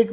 1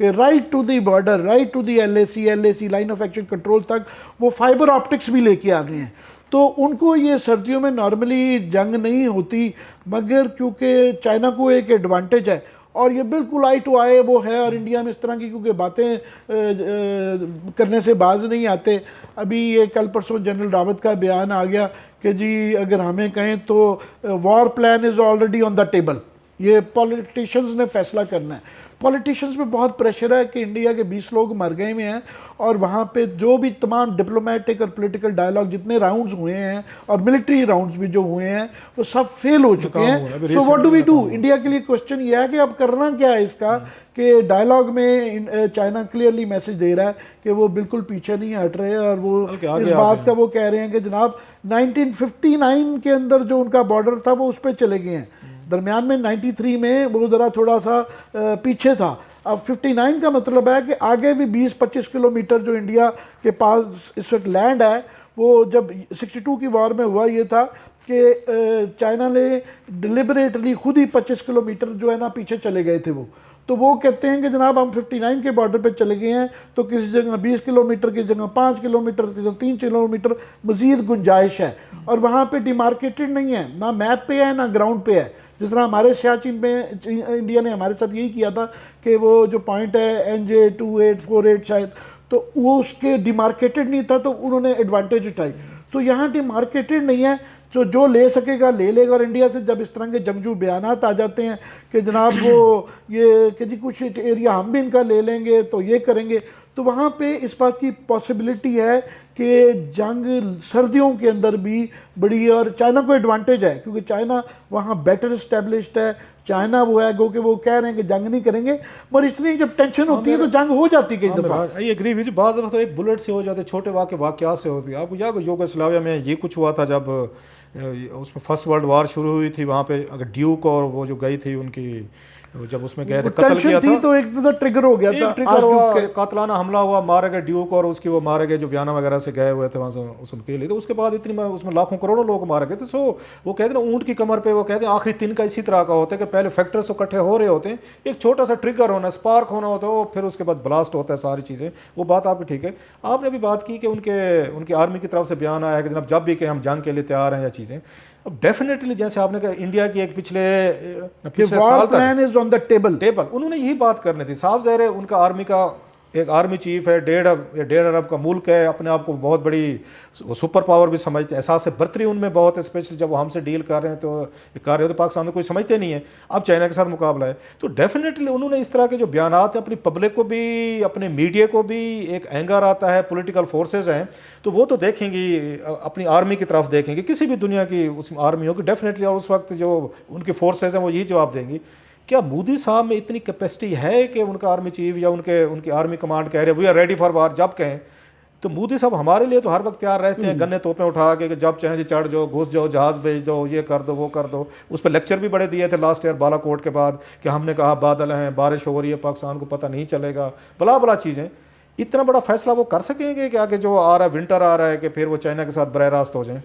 کہ right to the border, right to the LAC line of action control تک وہ fibre optics بھی لے کے آ گئے ہیں. تو ان کو یہ سردیوں میں نارملی جنگ نہیں ہوتی، مگر کیونکہ چائنا کو ایک ایڈوانٹیج ہے اور یہ بالکل آئی ٹو آئی وہ ہے، اور انڈیا میں اس طرح کی کیونکہ باتیں کرنے سے باز نہیں آتے. ابھی یہ کل پرسوں جنرل راوت کا بیان آ گیا کہ جی اگر ہمیں کہیں تو war plan is already on the table, یہ پولیٹیشنز نے فیصلہ کرنا ہے. پولیٹیشنز پہ بہت پریشر ہے کہ انڈیا کے 20 لوگ مر گئے ہوئے ہیں، اور وہاں پہ جو بھی تمام ڈپلومیٹک اور پولیٹیکل ڈائلاگ جتنے راؤنڈز ہوئے ہیں اور ملٹری راؤنڈز بھی جو ہوئے ہیں وہ سب فیل ہو چکے ہیں. So what do we do? India کے لیے کوسچن یہ ہے کہ اب کرنا کیا ہے اس کا، کہ ڈائلاگ میں چائنا کلیئرلی میسج دے رہا ہے کہ وہ بالکل پیچھے نہیں ہٹ رہے، اور وہ اس بات کا وہ کہہ رہے ہیں کہ جناب 1959 کے اندر جو ان کا بارڈر تھا وہ اس پہ چلے گئے ہیں. درمیان میں 93 میں وہ ذرا تھوڑا سا پیچھے تھا. اب 59 کا مطلب ہے کہ آگے بھی 20-25 کلومیٹر جو انڈیا کے پاس اس وقت لینڈ ہے، وہ جب 62 کی وار میں ہوا یہ تھا کہ چائنا نے ڈیلیبریٹلی خود ہی 25 کلومیٹر جو ہے نا پیچھے چلے گئے تھے وہ. تو وہ کہتے ہیں کہ جناب ہم 59 کے بارڈر پہ چلے گئے ہیں، تو کسی جگہ 20 کلومیٹر کی جگہ 5 کلومیٹر کی جگہ 3 کلومیٹر مزید گنجائش ہے، اور وہاں پہ ڈیمارکیٹڈ نہیں ہے، نہ میپ پہ ہے نہ گراؤنڈ پہ ہے. جس طرح ہمارے سیاچن میں انڈیا نے ہمارے ساتھ یہی کیا تھا کہ وہ جو پوائنٹ ہے NJ2848 شاید، تو وہ اس کے ڈیمارکیٹڈ نہیں تھا، تو انہوں نے ایڈوانٹیج اٹھائی. تو یہاں ڈیمارکیٹڈ نہیں ہے، تو جو لے سکے گا لے لے گا. اور انڈیا سے جب اس طرح کے جنگجو بیانات آ جاتے ہیں کہ جناب وہ یہ کہ جی کچھ ایریا ہم بھی ان کا لے لیں گے تو یہ کریں گے، تو وہاں پہ اس بات کی پاسبلٹی ہے کہ جنگ سردیوں کے اندر بھی بڑی، اور چائنا کو ایڈوانٹیج ہے کیونکہ چائنا وہاں بیٹر اسٹیبلشڈ ہے. چائنا وہ ہے کہ وہ کہہ رہے ہیں کہ جنگ نہیں کریں گے، مگر اتنی جب ٹینشن ہوتی ہے تو جنگ ہو جاتی کئی دفعہ. یہ اگری بھی بعض دفعہ تو ایک بلٹ سے ہو جاتے، چھوٹے واقعات سے ہوتی ہے. آپ کو یاد یوگوسلاویا میں یہ کچھ ہوا تھا جب اس میں فرسٹ ورلڈ وار شروع ہوئی تھی، وہاں پہ اگر ڈیوک اور وہ جو گئی تھی ان کی جب اس میں گئے تھے قتل کیا تھا تو ایک ٹریگر ہو گیا تھا، ٹریگر ہوا، قاتلانہ حملہ ہوا، مارے گئے ڈیوک اور اس کی وہ مارے گئے جو ویانا وغیرہ سے گئے ہوئے تھے وہاں سے اس کے لیے. تو اس کے بعد اتنی اس میں لاکھوں کروڑوں لوگ مارے گئے تھے. سو وہ کہتے ہیں اونٹ کی کمر پہ، وہ کہتے ہیں آخری دن کا اسی طرح کا ہوتا ہے کہ پہلے فیکٹرز تو اکٹھے ہو رہے ہوتے ہیں، ایک چھوٹا سا ٹریگر ہونا، اسپارک ہونا ہوتا ہے، وہ پھر اس کے بعد بلاسٹ ہوتا ہے ساری چیزیں. وہ بات آپ کی ٹھیک ہے. آپ نے بھی بات کی کہ ان کی آرمی کی طرف سے بیان آیا ہے کہ جناب جب بھی کہ ہم جنگ کے لیے تیار ہیں یا چیزیں. اب ڈیفینیٹلی جیسے آپ نے کہا انڈیا کی ایک پچھلے سال تک ٹیبل انہوں نے یہی بات کرنی تھی. صاف ظاہر ہے ان کا آرمی کا ایک آرمی چیف ہے، 1.5 ارب کا ملک ہے، اپنے آپ کو بہت بڑی سپر پاور بھی سمجھتے ہیں. احساس برتری ان میں بہت ہے، اسپیشلی جب وہ ہم سے ڈیل کر رہے ہیں تو پاکستان میں کوئی سمجھتے نہیں ہے. اب چائنا کے ساتھ مقابلہ ہے تو ڈیفینیٹلی انہوں نے اس طرح کے جو بیانات ہیں اپنی پبلک کو بھی اپنے میڈیا کو بھی ایک اینگر آتا ہے. پولیٹیکل فورسز ہیں تو وہ تو دیکھیں گی، اپنی آرمی کی طرف دیکھیں گے، کسی بھی دنیا کی اس آرمی ہوگی ڈیفینیٹلی، اور اس وقت جو ان کی فورسز ہیں وہ یہی جواب دیں گی. کیا مودی صاحب میں اتنی کیپیسٹی ہے کہ ان کا آرمی چیف یا ان کی آرمی کمانڈ کہہ رہے we are ready for war جب کہیں؟ تو مودی صاحب ہمارے لیے تو ہر وقت تیار رہتے ہیں، گنے توپیں اٹھا کے کہ جب چاہیں جی چڑھ جاؤ، گھس جاؤ، جہاز بھیج دو، یہ کر دو وہ کر دو. اس پہ لیکچر بھی بڑے دیے تھے لاسٹ ایئر بالا کوٹ کے بعد کہ ہم نے کہا بادل ہیں، بارش ہو رہی ہے، پاکستان کو پتہ نہیں چلے گا، بلا چیزیں. اتنا بڑا فیصلہ وہ کر سکیں گے کہ آگے جو آ رہا ہے ونٹر آ رہا ہے کہ پھر وہ چائنا کے ساتھ براہ راست ہو جائیں؟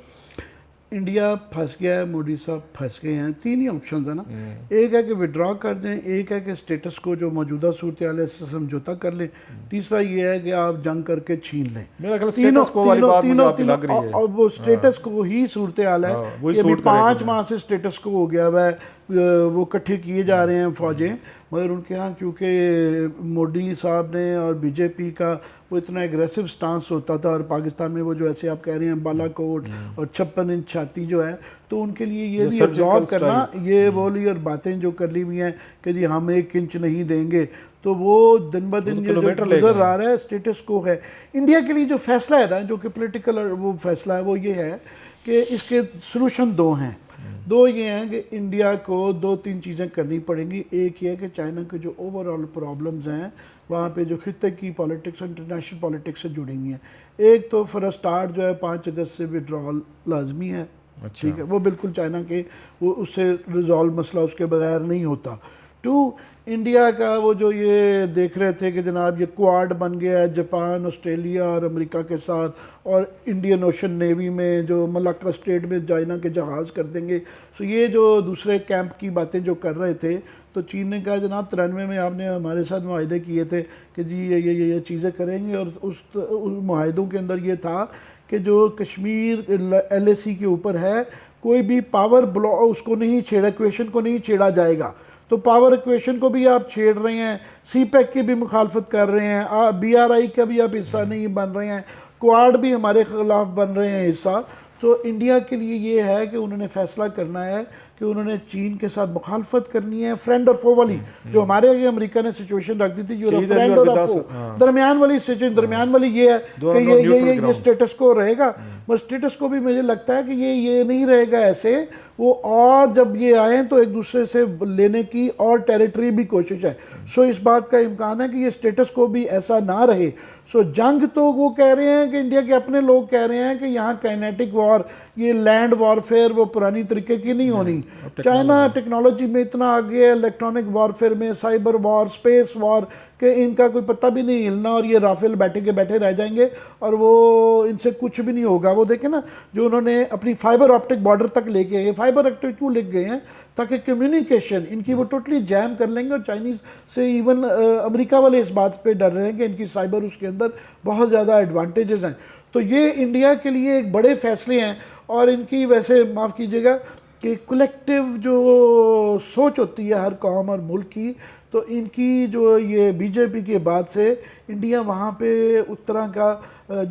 انڈیا پھنس گیا ہے، مودی صاحب پھنس گئے ہیں. 3 ہی آپشنز ہیں نا. ایک ہے کہ وڈرا کر دیں، ایک ہے کہ اسٹیٹس کو جو موجودہ صورتحال ہے سے سمجھوتہ کر لیں، تیسرا یہ ہے کہ آپ جنگ کر کے چھین لیں. میرا خیال اسٹیٹس کو والی بات مجھے آپ کی لگ رہی ہے، اور وہ اسٹیٹس کو ہی صورتحال ہے کہ ابھی 5 ماہ سے اسٹیٹس کو ہو گیا ہوا ہے، وہ اکٹھے کیے جا رہے ہیں فوجیں، مگر ان کے ہاں کیونکہ مودی صاحب نے اور بی جے پی کا وہ اتنا ایگریسو سٹانس ہوتا تھا، اور پاکستان میں وہ جو ایسے آپ کہہ رہے ہیں بالا کوٹ اور 56 انچ چھاتی جو ہے، تو ان کے لیے یہ بھی ابزارب کرنا، یہ بولی اور باتیں جو کر لی ہوئی ہیں کہ جی ہم 1 انچ نہیں دیں گے، تو وہ دن بہ دن جو گزر رہا ہے اسٹیٹس کو ہے. انڈیا کے لیے جو فیصلہ ہے نا، جو کہ پولیٹیکل وہ فیصلہ ہے، وہ یہ ہے کہ اس کے سلوشن 2 ہیں. 2 یہ ہیں کہ انڈیا کو 2-3 چیزیں کرنی پڑیں گی. ایک یہ ہے کہ چائنا کے جو اوور آل پرابلمز ہیں وہاں پہ جو خطے کی پالیٹکس انٹرنیشنل پالیٹکس سے جڑی ہوئی ہیں. ایک تو فار اسٹارٹ جو ہے 5 اگست سے وڈرال لازمی ہے، ٹھیک ہے، وہ بالکل چائنا کے وہ اس سے ریزالو مسئلہ اس کے بغیر نہیں ہوتا. 2 انڈیا کا وہ جو یہ دیکھ رہے تھے کہ جناب یہ کوآڈ بن گیا ہے جاپان، آسٹریلیا اور امریکہ کے ساتھ، اور انڈین اوشن نیوی میں جو ملاکا اسٹیٹ میں چائنا کے جہاز کر دیں گے. سو یہ جو دوسرے کیمپ کی باتیں جو کر رہے تھے، تو چین نے کہا جناب 93 میں آپ نے ہمارے ساتھ معاہدے کیے تھے کہ جی یہ چیزیں کریں گے، اور اس معاہدوں کے اندر یہ تھا کہ جو کشمیر LAC کے اوپر ہے کوئی بھی پاور اس کو نہیں چھیڑا، ایکویشن کو نہیں چھیڑا جائے گا. تو پاور ایکویشن کو بھی آپ چھیڑ رہے ہیں، CPEC کی بھی مخالفت کر رہے ہیں، BRI کا بھی آپ حصہ نہیں بن رہے ہیں، کوارڈ بھی ہمارے خلاف بن رہے ہیں حصہ. تو انڈیا کے لیے یہ ہے کہ انہوں نے فیصلہ کرنا ہے کہ انہوں نے چین کے ساتھ مخالفت کرنی ہے، فرینڈ اور فو والی، جو ہمارے آگے امریکہ نے سچویشن رکھ دی تھی، یورپ فرینڈ اور فو، درمیان والی سچویشن، درمیان والی یہ ہے کہ یہ سٹیٹس کو رہے گا. بس سٹیٹس کو بھی مجھے لگتا ہے کہ یہ نہیں رہے گا ایسے، وہ اور جب یہ آئیں تو ایک دوسرے سے لینے کی اور ٹیریٹری بھی کوشش ہے. سو اس بات کا امکان ہے کہ یہ سٹیٹس کو بھی ایسا نہ رہے. سو جنگ تو وہ کہہ رہے ہیں کہ انڈیا کے اپنے لوگ کہہ رہے ہیں کہ یہاں کائنیٹک وار، یہ لینڈ وارفیئر وہ پرانی طریقے کی نہیں ہونی. چائنا ٹیکنالوجی میں اتنا آگے ہے، الیکٹرانک وارفیئر میں، سائبر وار، سپیس وار، کہ ان کا کوئی پتہ بھی نہیں ہلنا، اور یہ رافیل بیٹھے رہ جائیں گے اور وہ ان سے کچھ بھی نہیں ہوگا. وہ دیکھیں نا جو انہوں نے اپنی فائبر آپٹک بارڈر تک لے کے گئے، فائبر آپٹک کیوں لے گئے ہیں؟ تاکہ کمیونیکیشن ان کی وہ ٹوٹلی جیم کر لیں گے. اور چائنیز سے ایون امریکہ والے اس بات پہ ڈر رہے ہیں کہ ان کی سائبر اس کے اندر بہت زیادہ ایڈوانٹیجز ہیں. تو یہ انڈیا کے لیے ایک بڑے فیصلے ہیں. اور ان کی ویسے معاف کیجیے گا کہ کلیکٹیو جو سوچ ہوتی ہے ہر قوم اور ملک کی، تو ان کی جو یہ BJP کے بعد سے انڈیا وہاں پہ اس طرح کا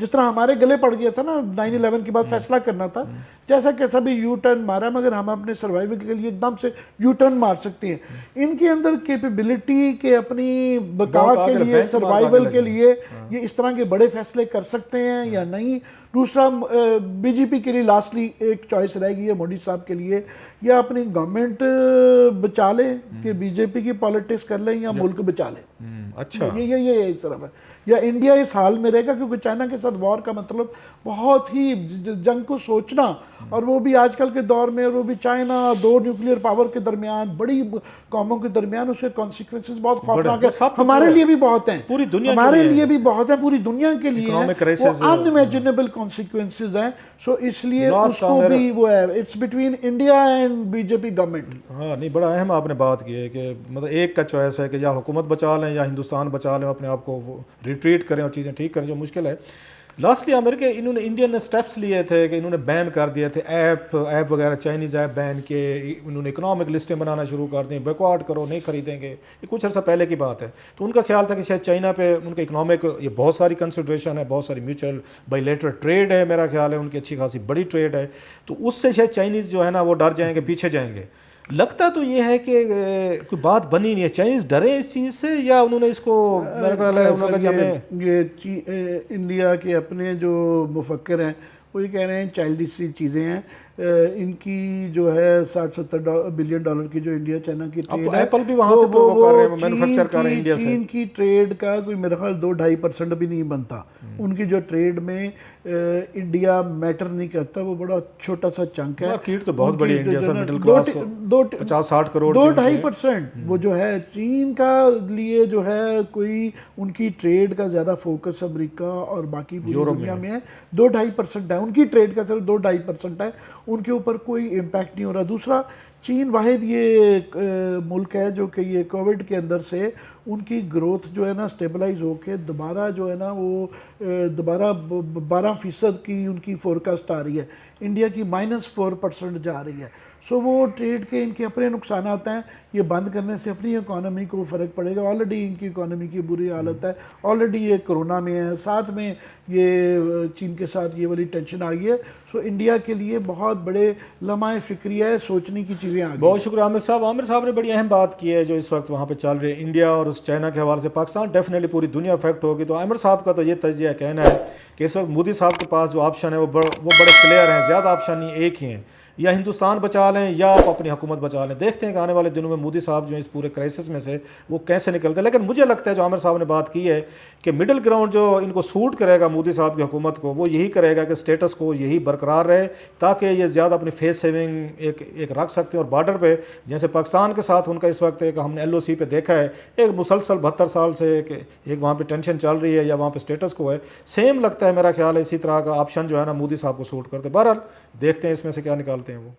جس طرح ہمارے گلے پڑ گیا تھا نا 9/11 کے بعد فیصلہ کرنا تھا، جیسا کیسا بھی یو ٹرن مارا، مگر ہم اپنے سروائیول کے لیے ایک دم سے یو ٹرن مار سکتے ہیں. ان کے اندر کیپیبلٹی کے اپنی بقا کے لیے، سروائیول کے لیے یہ اس طرح کے بڑے فیصلے کر سکتے ہیں یا نہیں. دوسرا BJP کے لیے لاسٹلی ایک چوائس رہ گئی ہے مودی صاحب کے لیے، یا اپنی گورنمنٹ بچا لیں کہ BJP کی پالیٹکس کر لیں، یا ملک بچا لیں. اچھا یہ اس طرف ہے. یا انڈیا اس حال میں رہے گا، کیونکہ چائنا کے ساتھ وار کا مطلب بہت ہی جنگ کو سوچنا، اور وہ بھی آج کل کے دور میں، اور وہ بھی چائنا دو نیوکلیئر پاور کے درمیان، بڑی قوموں کے درمیان، اس کے کانسیکوینسز بہت خوفناک ہیں. ہمارے لیے بھی بہت ہیں، پوری دنیا ہمارے لیے بھی بہت ہیں، پوری دنیا کے لیے ہیں، وہ انمیجنیبل کانسیکوینسز ہیں. سو اس لیے اس کو بھی وہ ہے، it's between India and BJP government. ہاں نہیں، بڑا اہم آپ نے بات کی ہے کہ مطلب ایک کا چوائس ہے کہ یا حکومت بچا لیں یا ہندوستان بچا لیں، اپنے آپ کو ریٹریٹ کریں اور چیزیں ٹھیک کریں، جو مشکل ہے. لاسٹلی امریکہ انہوں نے انڈیا نے سٹیپس لیے تھے کہ انہوں نے بین کر دیے تھے ایپ وغیرہ، چائنیز ایپ بین کے، انہوں نے اکنامک لسٹیں بنانا شروع کر دیں، بیکورڈ کرو، نہیں خریدیں گے. یہ کچھ عرصہ پہلے کی بات ہے. تو ان کا خیال تھا کہ شاید چائنا پہ ان کا اکنامک یہ بہت ساری کنسیڈریشن ہے، بہت ساری میوچل بائی لیٹرل ٹریڈ ہے، میرا خیال ہے ان کی اچھی خاصی بڑی ٹریڈ ہے. تو اس سے شاید چائنیز جو ہے نا وہ ڈر جائیں گے، پیچھے جائیں گے. لگتا تو یہ ہے کہ کوئی بات بنی نہیں ہے، چائنیز ڈرے اس چیز سے، یا انہوں نے اس کو میرا خیال ہے انہوں نے کہ ہمیں یہ انڈیا کے اپنے جو مفکر ہیں وہ یہ کہہ رہے ہیں چائلڈش سی چیزیں ہیں. ان کی جو ہے 60-70 بلین ڈالر کی جو انڈیا چائنا کی ٹریڈ ہے، ایپل بھی وہاں سے کر رہے ہیں، مینوفیکچر کر رہے ہیں انڈیا سے. چین کی ٹریڈ کا کوئی میرا خیال 2-2.5% بھی نہیں بنتا. ان کی جو ٹریڈ میں انڈیا میٹر نہیں کرتا، وہ بڑا چھوٹا سا چنک ہے. مارکیٹ تو بہت بڑی انڈیا سے، مڈل کلاس 50-60 کروڑ 2-2.5% وہ جو ہے چین کا لیے جو ہے کوئی ان کی ٹریڈ کا زیادہ فوکس امریکہ اور باقی پوری دنیا میں ہے. 2-2.5% ہے ان کی ٹریڈ کا، صرف 2-2.5% ہے. ان کے اوپر کوئی امپیکٹ نہیں ہو رہا. دوسرا چین واحد یہ ملک ہے جو کہ یہ کووڈ کے اندر سے ان کی گروتھ جو ہے نا سٹیبلائز ہو کے دوبارہ جو ہے نا وہ دوبارہ 12% کی ان کی فورکاسٹ آ رہی ہے. انڈیا کی -4% جا رہی ہے. سو وہ ٹریڈ کے ان کے اپنے نقصانات ہیں. یہ بند کرنے سے اپنی اکانومی کو فرق پڑے گا. آلریڈی ان کی اکانومی کی بری حالت ہے، آلریڈی یہ کرونا میں ہے، ساتھ میں یہ چین کے ساتھ یہ والی ٹینشن آ گئی ہے. سو انڈیا کے لیے بہت بڑے لمحہ فکریہ ہے، سوچنے کی چیزیں آ گئی. بہت شکریہ عامر صاحب. عامر صاحب نے بڑی اہم بات کی ہے جو اس وقت وہاں پہ چل رہی ہے انڈیا اور اس چائنا کے حوالے سے. پاکستان ڈیفینیٹلی پوری دنیا افیکٹ ہوگی. تو عامر صاحب کا تو یہ تجزیہ کہنا ہے کہ اس وقت مودی صاحب کے پاس جو آپشن ہے وہ بڑے کلیئر ہیں. زیادہ آپشن نہیں، ایک ہی ہیں، یا ہندوستان بچا لیں یا آپ اپنی حکومت بچا لیں. دیکھتے ہیں کہ آنے والے دنوں میں مودی صاحب جو ہیں اس پورے کرائسس میں سے وہ کیسے نکلتے ہیں. لیکن مجھے لگتا ہے جو عامر صاحب نے بات کی ہے کہ مڈل گراؤنڈ جو ان کو سوٹ کرے گا مودی صاحب کی حکومت کو، وہ یہی کرے گا کہ سٹیٹس کو یہی برقرار رہے، تاکہ یہ زیادہ اپنی فیس سیونگ ایک رکھ سکتے ہیں. اور بارڈر پہ جیسے پاکستان کے ساتھ ان کا اس وقت ایک ہم نے LOC پہ دیکھا ہے، ایک مسلسل 72 سال سے ایک وہاں پہ ٹینشن چل رہی ہے یا وہاں پہ سٹیٹس کو ہے. سیم لگتا ہے میرا خیال ہے اسی طرح کا آپشن جو ہے نا مودی صاحب کو سوٹ کرتے. بہرحال دیکھتے ہیں اس میں سے کیا نکالتے ہیں وہ.